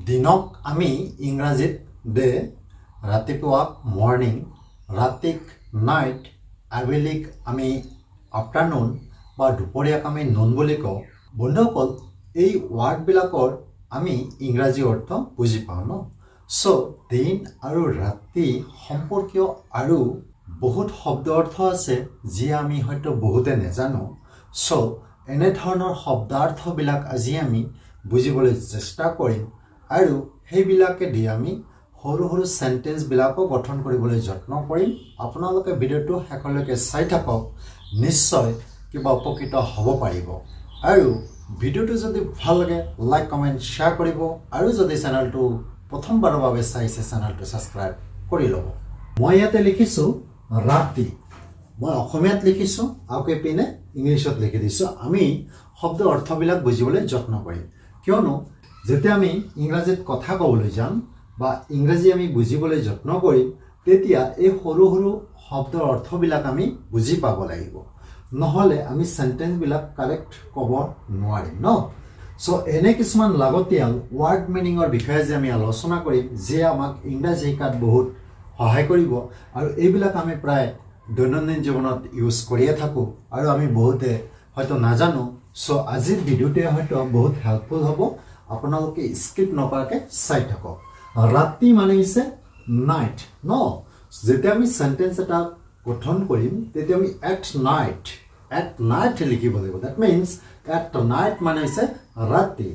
দিনক আমি ইংৰাজীত ডে, ৰাতিপুৱা মৰ্নিং, ৰাতিক নাইট, আবেলিক আমি আফটাৰনুন বা দুপৰীয়াক আমি নুন বুলি কওঁ। বন্ধুসকল, এই ৱাৰ্ডবিলাকৰ আমি ইংৰাজী অৰ্থ বুজি পাওঁ ন। চ' দিন আৰু ৰাতি সম্পৰ্কীয় আৰু বহুত শব্দ অৰ্থ আছে যি আমি হয়তো বহুতে নাজানো। চ' এনেধৰণৰ শব্দাৰ্থবিলাক আজি আমি বুজিবলৈ চেষ্টা কৰিম আৰু সেইবিলাকেদি আমি সৰু সৰু চেণ্টেন্সবিলাকো গঠন কৰিবলৈ যত্ন কৰিম। আপোনালোকে ভিডিঅ'টো শেষলৈকে চাই থাকক, নিশ্চয় কিবা উপকৃত হ'ব পাৰিব। আৰু ভিডিঅ'টো যদি ভাল লাগে লাইক কমেণ্ট শ্বেয়াৰ কৰিব আৰু যদি চেনেলটো প্ৰথমবাৰৰ বাবে চাইছে চেনেলটো ছাবস্ক্ৰাইব কৰি ল'ব। মই ইয়াতে লিখিছোঁ ৰাতি, মই অসমীয়াত লিখিছোঁ আৰু পিনে ইংলিছত লিখি দিছোঁ। আমি শব্দ অৰ্থবিলাক বুজিবলৈ যত্ন কৰিম, কিয়নো যেতিয়া আমি ইংৰাজীত কথা ক'বলৈ যাম বা ইংৰাজী আমি বুজিবলৈ যত্ন কৰিম, তেতিয়া এই সৰু সৰু শব্দৰ অৰ্থবিলাক আমি বুজি পাব লাগিব, নহ'লে আমি চেণ্টেন্সবিলাক কাৰেক্ট ক'ব নোৱাৰিম ন। চ' এনে কিছুমান লাগতিয়াল ৱাৰ্ড মিনিঙৰ বিষয়ে যে আমি আলোচনা কৰিম, যিয়ে আমাক ইংৰাজী শিকাত বহুত সহায় কৰিব আৰু এইবিলাক আমি প্ৰায় দৈনন্দিন জীৱনত ইউজ কৰিয়ে থাকোঁ আৰু আমি বহুতে হয়তো নাজানো। চ' আজিৰ ভিডিঅ'টোৱে হয়তো বহুত হেল্পফুল হ'ব, আপোনালোকে স্কিপ নকৰাকৈ চাই থাকক। ৰাতি মানে হৈছে নাইট ন। যেতিয়া আমি চেণ্টেন্স এটা গঠন কৰিম তেতিয়া আমি এট নাইট লিখিব লাগিব। ডেট মিনছ এট নাইট মানে হৈছে ৰাতি,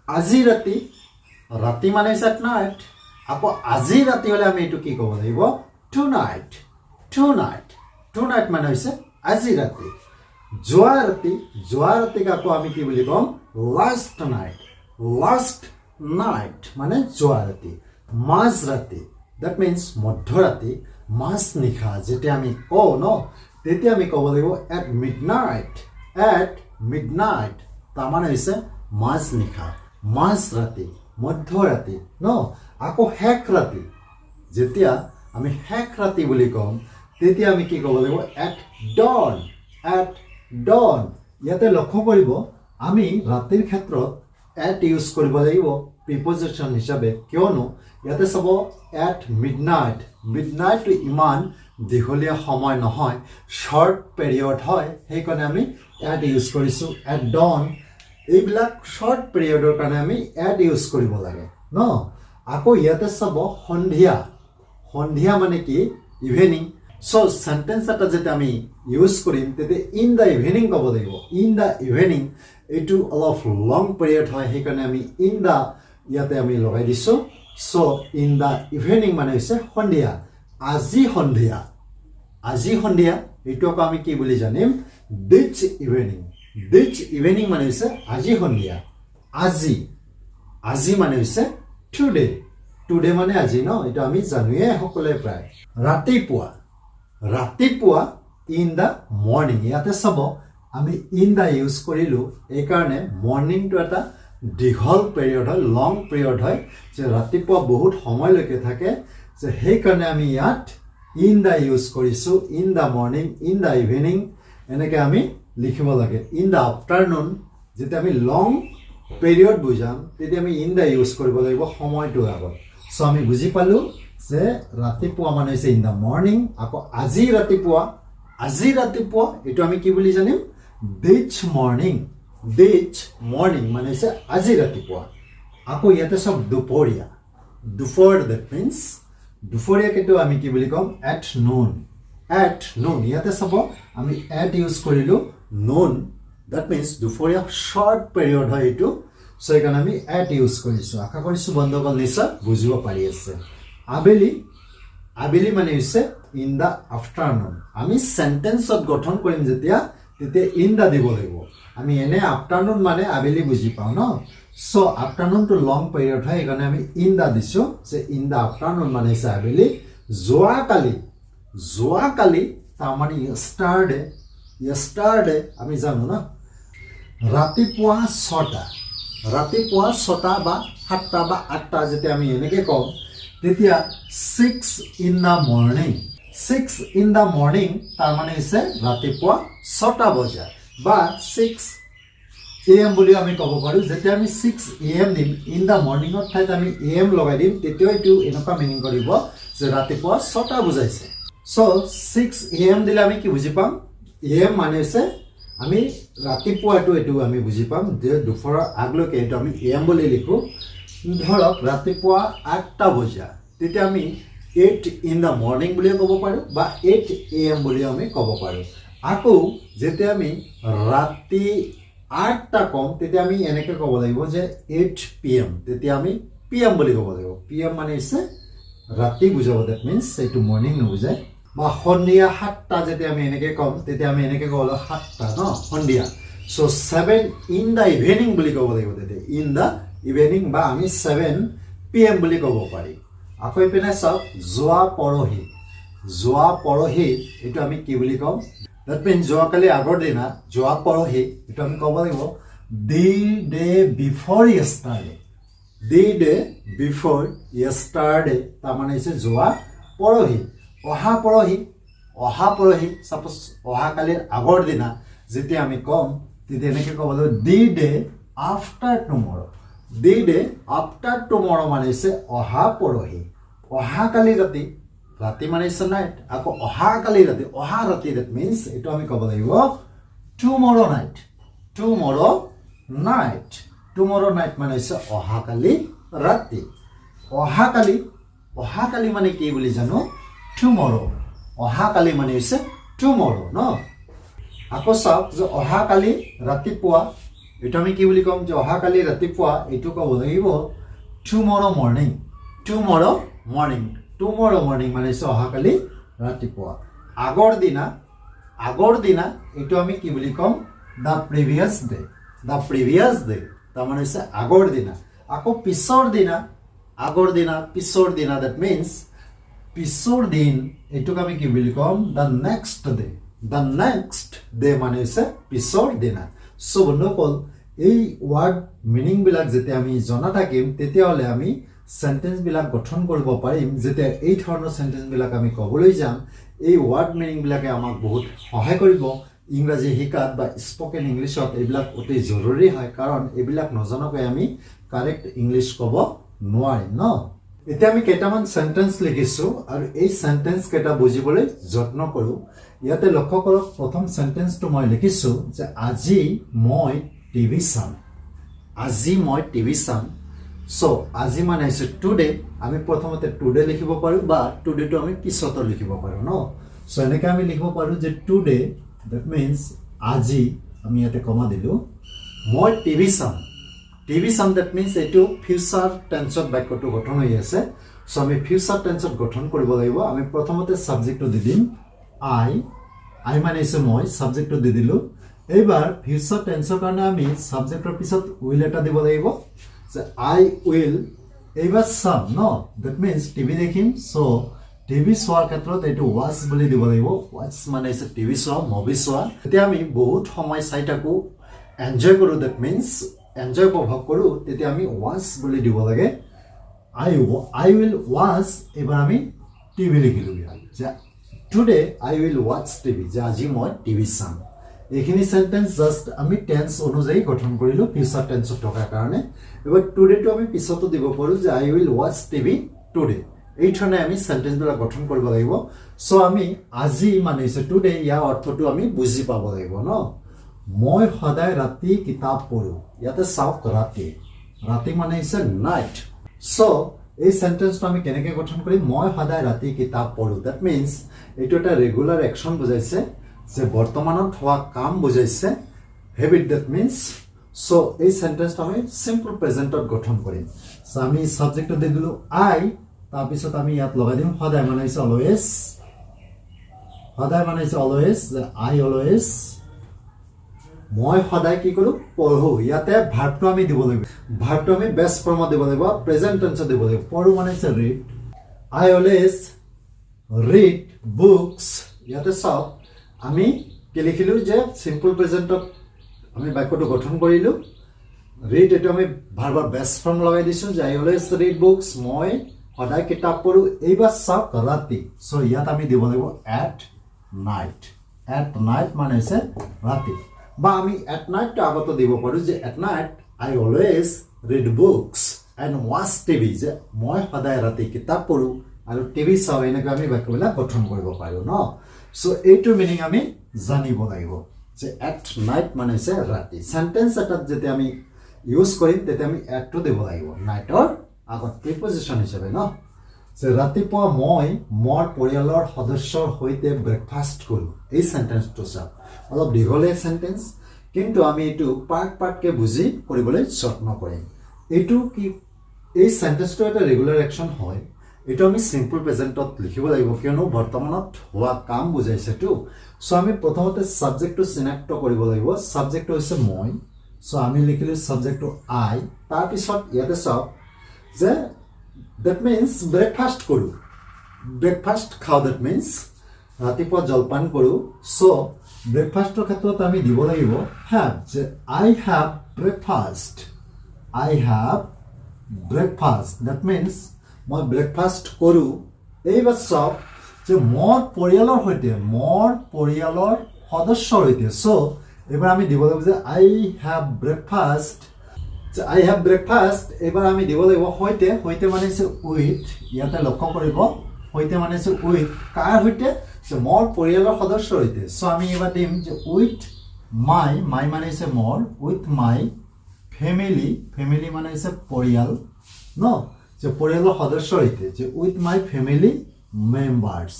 আজি ৰাতি, ৰাতি মানে হৈছে এট নাইট। আকৌ আজি ৰাতি হ'লে আমি এইটো কি ক'ব লাগিব? টু নাইট মানে হৈছে আজি ৰাতি। যোৱা ৰাতিক আকৌ আমি কি বুলি ক'ম? লাষ্ট নাইট মানে যোৱা ৰাতি। মাজ ৰাতি, ডেট মিনছ মধ্যৰাতি, মাজ নিশা যেতিয়া আমি কওঁ ন, তেতিয়া আমি ক'ব লাগিব এট মিডনাইট, তাৰমানে হৈছে মাজ নিশা, মাজ ৰাতি, মধ্যৰাতি ন। আকৌ শেষ ৰাতি, যেতিয়া আমি শেষ ৰাতি বুলি ক'ম তেতিয়া আমি কি ক'ব লাগিব? At dawn. ইয়াতে লক্ষ্য কৰিব আমি ৰাতিৰ ক্ষেত্ৰত এট ইউজ কৰিব লাগিব প্ৰিপজিশ্যন হিচাপে, কিয়নো ইয়াতে চাব এট মিডনাইটটো ইমান দীঘলীয়া সময় নহয়, শ্বৰ্ট পিৰিয়ড হয়, সেইকাৰণে আমি এট ইউজ কৰিছোঁ। এট ডন এইবিলাক শ্বৰ্ট পিৰিয়ডৰ কাৰণে আমি এট ইউজ কৰিব লাগে ন। আকৌ ইয়াতে চাব সন্ধিয়া মানে কি? ইভিনিং। চ' চেণ্টেন্স এটা যেতিয়া আমি ইউজ কৰিম তেতিয়া ইন দ্য ইভিনিং ক'ব লাগিব। ইন দ্য ইভিনিং এইটো অলপ লং পিৰিয়ড হয়, সেইকাৰণে আমি ইন দ্য ইয়াতে আমি লগাই দিছোঁ। চ' ইন দ্য ইভিনিং মানে হৈছে সন্ধিয়া। আজি সন্ধিয়া এইটো আকৌ আমি কি বুলি জানিম? দিছ ইভিনিং মানে হৈছে আজি সন্ধিয়া। আজি মানে হৈছে টুডে মানে আজি ন, এইটো আমি জানোৱে সকলোৱে প্ৰায়। ৰাতিপুৱা ইন দ্য মৰ্নিং, ইয়াতে চাব আমি ইন দ্য ইউজ কৰিলোঁ এইকাৰণে মৰ্নিংটো এটা দীঘল পিৰিয়ড হয়, লং পিৰিয়ড হয়, যে ৰাতিপুৱা বহুত সময়লৈকে থাকে, যে সেইকাৰণে আমি ইয়াত ইন দ্য ইউজ কৰিছোঁ। In the morning, in the evening এনেকৈ আমি লিখিব লাগে। ইন দ্য আফটাৰনুন, যেতিয়া আমি লং পিৰিয়ড বুজাম তেতিয়া আমি ইন দ্য ইউজ কৰিব লাগিব সময়টোৰ আগত। চ' আমি বুজি পালোঁ যে ৰাতিপুৱা মানে হৈছে ইন দ্য মৰ্নিং। আকৌ আজি ৰাতিপুৱা এইটো আমি কি বুলি জানিম? দিছ মৰ্নিং মানে হৈছে আজি ৰাতিপুৱা। আকৌ ইয়াতে চব দুপৰীয়া, ডেট মিনছ দুপৰীয়াক এইটো আমি কি বুলি ক'ম? এট নুন। ইয়াতে চাব আমি এট ইউজ কৰিলোঁ নুন, ডেট মিনছ দুপৰীয়া শ্বৰ্ট পিৰিয়ড হয় এইটো, চ' সেইকাৰণে আমি এট ইউজ কৰিছোঁ। আশা কৰিছোঁ বন্ধুসকল নিশ্চয় বুজিব পাৰি আছে। আবেলি মানে হৈছে ইন দ্য আফটাৰনুন। আমি চেণ্টেন্সত গঠন কৰিম তেতিয়া ইন দ্য দিব লাগিব। আমি এনে আফটাৰনুন মানে আবেলি বুজি পাওঁ ন। চ' আফটাৰনুনটো লং পিৰিয়ড হয়, সেইকাৰণে আমি ইন দ্য দিছোঁ, যে ইন দ্য আফটাৰনুন মানে হৈছে আবেলি। যোৱাকালি তাৰমানে য়েষ্টাৰডে আমি জানো ন। ৰাতিপুৱা 6টা বা 7টা বা 8টা যেতিয়া আমি এনেকৈ কওঁ তেতিয়া 6 in the morning তাৰমানে হৈছে ৰাতিপুৱা 6টা বজা বা 6 AM বুলি আমি ক'ব পাৰোঁ যেতিয়া আমি 6 AM দিম ইন দ্য মৰ্ণিঙৰ ঠাইত আমি AM লগাই দিম তেতিয়া এইটো এনেকুৱা মিনিং কৰিব যে ৰাতিপুৱা 6টা বুজাইছে সো 6 AM দিলে আমি কি বুজি পাম AM মানে হৈছে আমি ৰাতিপুৱাটো এইটো আমি বুজি পাম যে দুপৰৰ আগলৈকে এইটো আমি AM বুলি লিখো ধৰক ৰাতিপুৱা 8টা বজা তেতিয়া আমি 8 ইন দ্য মৰ্ণিং বুলি ক'ব পাৰোঁ বা 8 AM বুলি আমি ক'ব পাৰোঁ আকৌ যেতিয়া আমি ৰাতি 8টা কম তেতিয়া আমি এনেকৈ ক'ব লাগিব যে 8 PM তেতিয়া আমি PM বুলি ক'ব লাগিব PM মানে হৈছে ৰাতি বুজাব দ্যাট মিন্স এইটো মৰ্ণিং নুবুজায় বা সন্ধিয়া 7টা যেতিয়া আমি এনেকৈ কম তেতিয়া আমি এনেকৈ ক'ব লাগিব 7টা ন সন্ধিয়া সো 7 ইন দ্য ইভিনিং বুলি ক'ব লাগিব তেতিয়া ইন দ্য ইভিনিং বা আমি 7 PM বুলি ক'ব পাৰি আকৌ ইপিনে চাওক যোৱা পৰহি এইটো আমি কি বুলি ক'ম দ্যাট মিন্স যোৱাকালি আগৰ দিনা যোৱা পৰহি এইটো আমি ক'ব লাগিব the day before yesterday the day before yesterday তাৰমানে হৈছে যোৱা পৰহি অহা পৰহি সাপোজ অহাকালিৰ আগৰ দিনা যেতিয়া আমি ক'ম তেতিয়া এনেকৈ ক'ব লাগিব the day after টুমৰো the day after টুমৰো মানে হৈছে অহা পৰহি অহাকালি ৰাতি মানে হৈছে নাইট আকৌ অহাকালি অহা ৰাতি দ্যাট মিন্স এইটো আমি ক'ব লাগিব টুমৰো নাইট মানে হৈছে অহাকালি ৰাতি অহাকালি মানে কি বুলি জানো টুমৰো অহাকালি মানে হৈছে টুমৰো ন আকৌ চাওক যে অহাকালি ৰাতিপুৱা এইটো আমি কি বুলি ক'ম যে অহাকালি ৰাতিপুৱা এইটো ক'ব লাগিব টুমৰো মৰ্ণিং মানে হৈছে অহাকালি ৰাতিপুৱা আগৰ দিনা এইটো আমি কি বুলি ক'ম দ্য প্ৰিভিয়াছ ডে তাৰমানে হৈছে আগৰ দিনা আকৌ পিছৰ দিনা দ্যাট মিন্স পিছৰ দিন এইটোক আমি কি বুলি ক'ম দ্য নেক্সট ডে মানে হৈছে পিছৰ দিনা সো বন্ধুসকল এই ৱাৰ্ড মিনিংবিলাক যেতিয়া আমি জনা থাকিম তেতিয়াহ'লে আমি সেন্টেন্সবিলাক গঠন কৰিব পাৰিম যেতিয়া এই ধৰণৰ সেন্টেন্সবিলাক আমি ক'বলৈ যাম এই ৱাৰ্ড মিনিংবিলাকে আমাক বহুত সহায় কৰিব ইংৰাজী শিকাত বা স্পকেন ইংলিছত এইবিলাক অতি জৰুৰী হয় কাৰণ এইবিলাক নজনাকৈ আমি কাৰেক্ট ইংলিছ ক'ব নোৱাৰিম ন এতিয়া আমি কেইটামান সেন্টেন্স লিখিছোঁ আৰু এই সেন্টেন্স কেইটা বুজিবলৈ যত্ন কৰোঁ ইয়াতে লক্ষ্য কৰক প্ৰথম সেন্টেন্সটো মই লিখিছোঁ যে আজি মই টিভি চাম সো আজি মানে হৈছে টুডে আমি প্ৰথমতে টুডে লিখিব পাৰোঁ বা টুডেটো আমি পিছতো লিখিব পাৰোঁ ন সো এনেকৈ আমি লিখিব পাৰোঁ যে টুডে দ্যাট মিন্স আজি আমি ইয়াতে কমা দিলোঁ মই টিভি চাম দ্যাট মিন্স এইটো ফিউচাৰ টেন্সত বাক্যটো গঠন হৈ আছে সো আমি ফিউচাৰ টেন্সত গঠন কৰিব লাগিব আমি প্ৰথমতে ছাবজেক্টটো দি দিম আই মানে হৈছে মই ছাবজেক্টটো দি দিলোঁ এইবাৰ ফিউচাৰ টেন্সৰ কাৰণে আমি ছাবজেক্টৰ পিছত উইল এটা দিব লাগিব যে আই উইল এইবাৰ চাম ন দ্যাট মিন্স টিভি দেখিম সো টিভি চোৱাৰ ক্ষেত্ৰত এইটো ৱাচ বুলি দিব লাগিব ৱাচ মানে হৈছে টিভি চোৱা মুভি চোৱা তেতিয়া আমি বহুত সময় চাই থাকোঁ এনজয় কৰোঁ দ্যাট মিন্স এনজয় উপভোগ কৰোঁ তেতিয়া আমি ৱাচ বুলি দিব লাগে আই উইল ৱাচ এইবাৰ আমি টিভি লিখিলোঁ যে today I will watch TV যে আজি মই টিভি চাম এইখিনি সেন্টেন্স জাষ্ট আমি টেন্স অনুযায়ী গঠন কৰিলোঁ ফিউচাৰ টেন্সত থকাৰ কাৰণে এবাৰ টুডেটো আমি পিছতো দিব পাৰোঁ যে আই উইল ৱাচ টিভি টুডে এই ধৰণে আমি সেন্টেন্সবিলাক গঠন কৰিব লাগিব সো আমি আজি মানে হৈছে টুডে ইয়াৰ অৰ্থটো আমি বুজি পাব লাগিব ন মই সদায় ৰাতি কিতাপ পঢ়োঁ ইয়াতে চাওক ৰাতি মানে হৈছে নাইট সো এই সেন্টেন্সটো আমি কেনেকৈ গঠন কৰিম মই সদায় ৰাতি কিতাপ পঢ়োঁ দ্যাট মিন্স এইটো এটা ৰেগুলাৰ একশ্যন বুজাইছে যে বৰ্তমানত হোৱা কাম বুজাইছে হেবিট দ্যাট মিন্স সো এই সেন্টেন্সটো আমি সিম্পল প্ৰেজেন্টত গঠন কৰিম সো আমি সাবজেক্টটো দি দিলোঁ আই তাৰপিছত আমি ইয়াত লগাই দিম সদায় মানে হৈছে অলৱেজ আই অলৱেজ মই সদায় কি কৰোঁ পঢ়োঁ ইয়াতে ভাৰ্বটো আমি দিব লাগিব ভাৰ্বটো আমি বেষ্ট ফৰ্মত দিব লাগিব প্ৰেজেন্ট টেন্সত দিব লাগিব পঢ়োঁ মানে হৈছে ৰিড আই অলৱেজ ৰিড বুকছ ইয়াতে চাওক আমি কি লিখিলোঁ যে সিম্পল প্ৰেজেন্টত আমি বাক্যটো গঠন কৰিলোঁ ৰিড এইটো আমি ভাৰ্বৰ বেষ্ট ফৰ্ম লগাই দিছোঁ যে আই অলৱেজ ৰিড বুকছ মই সদায় কিতাপ পঢ়োঁ এইবাৰ চাওক ৰাতি সো ইয়াত আমি দিব লাগিব এট নাইট মানে হৈছে ৰাতি বা আমি এট নাইট তো আগতে দিব পাৰোঁ যে at night I always read books and watch TV যে মই সদায় ৰাতি কিতাপ পঢ়োঁ আৰু টিভি চাওঁ এনেকৈ আমি বাক্যবিলাক গঠন কৰিব পাৰোঁ ন চ' এইটোৰ মিনিং আমি জানিব লাগিব যে এট নাইট মানে হৈছে ৰাতি চেণ্টেন্স এটাত যেতিয়া আমি ইউজ কৰিম তেতিয়া আমি এটটো দিব লাগিব নাইটৰ আগত প্ৰিপজিশ্যন হিচাপে ন যে ৰাতিপুৱা মই মোৰ পৰিয়ালৰ সদস্যৰ সৈতে ব্ৰেকফাষ্ট কৰোঁ এই চেণ্টেন্সটো চাওক অলপ দীঘলীয়া চেণ্টেন্স কিন্তু আমি এইটো পাৰ্টকৈ বুজি কৰিবলৈ যত্ন কৰিম এইটো কি এই চেণ্টেন্সটো এটা ৰেগুলাৰ একশ্যন হয় এইটো আমি চিম্পল প্ৰেজেণ্টত লিখিব লাগিব কিয়নো বৰ্তমানত হোৱা কাম বুজাইছেতো চ' আমি প্ৰথমতে ছাবজেক্টটো চিনাক্ত কৰিব লাগিব ছাবজেক্টটো হৈছে মই চ' আমি লিখিলোঁ ছাবজেক্টটো আই তাৰপিছত ইয়াতে চাওক যে that means breakfast কৰো breakfast খাও that means ৰাতিপুৱা জলপান কৰো so breakfastৰ ক্ষেত্ৰত আমি দিব লাগিব have যে I have breakfast that means মই breakfast কৰো এইবাৰ চাওক যে মোৰ পৰিয়ালৰ সদস্যৰ সৈতে so এবাৰ আমি দিব লাগিব যে I have breakfast এবাৰ আমি দিব লাগিব সৈতে মানে হৈছে উইথ ইয়াতে লক্ষ্য কৰিব সৈতে মানে হৈছে উইথ কাৰ সৈতে যে মোৰ পৰিয়ালৰ সদস্যৰ সৈতে চ' আমি এবাৰ দিম যে উইথ মাই মানে হৈছে মোৰ উইথ মাই ফেমিলি মানে হৈছে পৰিয়াল ন যে পৰিয়ালৰ সদস্যৰ সৈতে যে উইথ মাই ফেমিলি মেম্বাৰ্ছ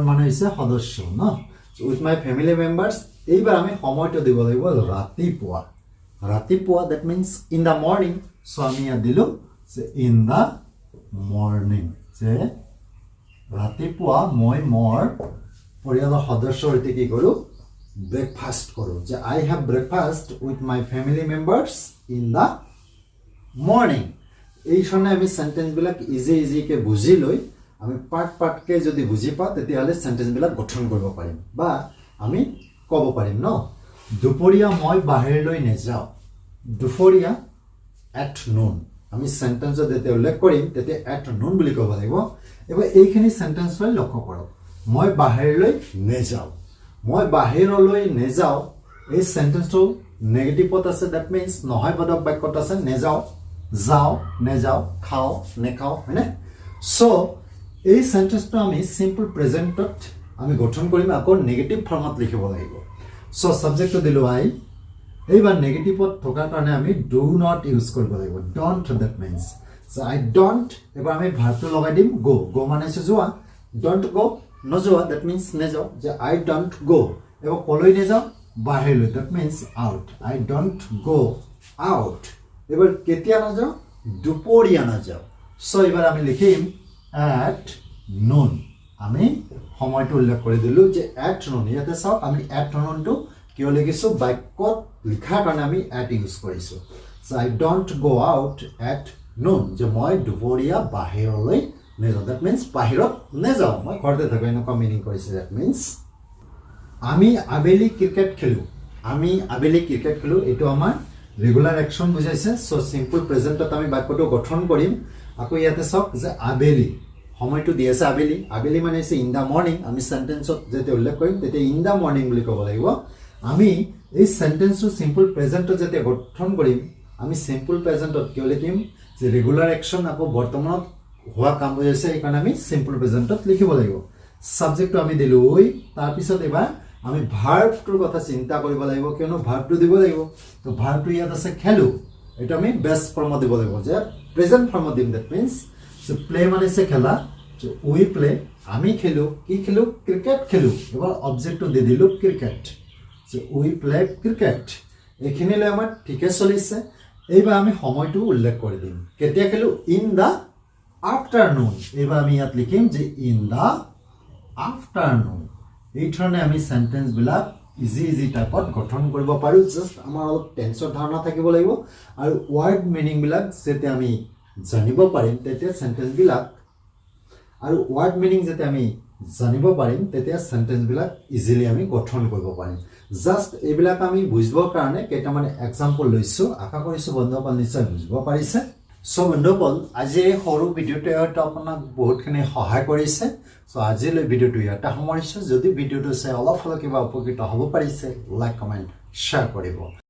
মানে হৈছে সদস্য ন উইথ মাই ফেমিলি মেম্বাৰ্ছ এইবাৰ আমি সময়টো দিব লাগিব ৰাতিপুৱা that means in the morning so আমি ইয়াত দিলোঁ যে in the morning যে ৰাতিপুৱা মই মোৰ পৰিয়ালৰ সদস্যৰ সৈতে কি কৰোঁ ব্ৰেকফাষ্ট কৰোঁ যে I have breakfast with my family members in the morning এই ধৰণে আমি চেণ্টেন্সবিলাক ইজিকৈ বুজি লৈ আমি পাৰ্টকৈ যদি বুজি পাওঁ তেতিয়াহ'লে চেণ্টেন্সবিলাক গঠন কৰিব পাৰিম বা আমি ক'ব পাৰিম ন দুপৰীয়া মই বাহিৰলৈ নাযাওঁ দুপৰীয়া এট নুন আমি চেণ্টেন্সত যেতিয়া উল্লেখ কৰিম তেতিয়া এট নুন বুলি ক'ব লাগিব এবাৰ এইখিনি চেণ্টেন্স লৈ লক্ষ্য কৰক মই বাহিৰলৈ নেযাওঁ এই চেণ্টেন্সটো নেগেটিভত আছে ডেট মিনছ নহয় পদক বাক্যত আছে নেযাওঁ খাওঁ নেখাওঁ হয়নে চ' এই চেণ্টেন্সটো আমি চিম্পল প্ৰেজেণ্টত আমি গঠন কৰিম আকৌ নেগেটিভ ফৰ্মত লিখিব লাগিব চ' ছাবজেক্টটো দিলোঁ আই এইবাৰ নেগেটিভত থকাৰ কাৰণে আমি ডু নট ইউজ কৰিব লাগিব don't that means I don't এবাৰ আমি ভাৰ্বটো লগাই দিম গ' মানে হৈছে যোৱা ডণ্ট গ' নোযোৱা ডেট মিনছ নেযাওঁ যে আই ডণ্ট গ' এবাৰ কলৈ নেযাওঁ বাহিৰলৈ that means out I don't গ' আউট এবাৰ কেতিয়া নাযাওঁ দুপৰীয়া নাযাওঁ চ' এইবাৰ আমি লিখিম এট নুন আমি সময়টো উল্লেখ কৰি দিলোঁ যে এট নুন ইয়াতে চাওক আমি এট নুনটো কিয় লিখিছোঁ বাক্যত লিখাৰ কাৰণে আমি এট ইউজ কৰিছোঁ চ' আই ডণ্ট গ' আউট এট নুন যে মই দুপৰীয়া বাহিৰলৈ নেযাওঁ ডেট মিনছ বাহিৰত নেযাওঁ মই ঘৰতে থাকোঁ এনেকুৱা মিনিং কৰিছে ডেট মিনছ আমি আবেলি ক্ৰিকেট খেলোঁ এইটো আমাৰ ৰেগুলাৰ একশ্যন বুজাইছে চ' চিম্পল প্ৰেজেণ্টত আমি বাক্যটো গঠন কৰিম আকৌ ইয়াতে চাওক যে আবেলি সময়টো দি আছে আবেলি মানে হৈছে ইন দ্য মৰ্ণিং আমি চেণ্টেন্সত যেতিয়া উল্লেখ কৰিম তেতিয়া ইন দ্য মৰ্ণিং বুলি ক'ব লাগিব আমি এই চেণ্টেন্সটো চিম্পল প্ৰেজেণ্টত যেতিয়া গঠন কৰিম আমি চিম্পল প্ৰেজেণ্টত কিয় লিখিম যে ৰেগুলাৰ একশ্যন আকৌ বৰ্তমানত হোৱা কাম বুজাইছে সেইকাৰণে আমি চিম্পল প্ৰেজেণ্টত লিখিব লাগিব ছাবজেক্টটো আমি দিলোঁ ঐ তাৰপিছত এবাৰ আমি ভাৰ্বটোৰ কথা চিন্তা কৰিব লাগিব কিয়নো ভাৰ্বটো দিব লাগিব তো ভাৰ্বটো ইয়াত আছে খেলোঁ এইটো আমি বেষ্ট ফৰ্মত দিব লাগিব যে প্ৰেজেণ্ট ফৰ্মত দিম ডেট মিনছ প্লে মানে হৈছে খেলা উই প্লে আমি খেলোঁ কি খেলোঁ ক্ৰিকেট খেলোঁ এবাৰ অবজেক্টটো দি দিলোঁ ক্ৰিকেট উই প্লে ক্ৰিকেট এইখিনিলৈ আমাৰ ঠিকে চলিছে এইবাৰ আমি সময়টো উল্লেখ কৰি দিম কেতিয়া খেলোঁ ইন দ্য আফটাৰনুন এইবাৰ আমি ইয়াত লিখিম যে ইন দ্য আফটাৰনুন এই ধৰণে আমি চেণ্টেন্সবিলাক ইজি টাইপত গঠন কৰিব পাৰোঁ জাষ্ট আমাৰ অলপ টেন্সৰ ধাৰণা থাকিব লাগিব আৰু ৱাৰ্ড মিনিংবিলাক যেতিয়া আমি জানিব পাৰিম তেতিয়া চেণ্টেন্সবিলাক আৰু ৱাৰ্ড মিনিং যেতিয়া আমি জানিব পাৰিম তেতিয়া চেণ্টেন্সবিলাক ইজিলি আমি গঠন কৰিব পাৰিম জাষ্ট এইবিলাক আমি বুজিবৰ কাৰণে কেইটামান এক্সাম্পল লৈছোঁ আশা কৰিছোঁ বন্ধুসকল নিশ্চয় বুজিব পাৰিছে সো বন্ধুসকল আজি এই সৰু ভিডিঅ'টোৱে হয়তো আপোনাক বহুতখিনি সহায় কৰিছে সো আজিলৈ ভিডিঅ'টো ইয়াতে সামৰিছোঁ যদি ভিডিঅ'টো চাই অলপ হ'লেও কিবা উপকৃত হ'ব পাৰিছে লাইক কমেণ্ট শ্বেয়াৰ কৰিব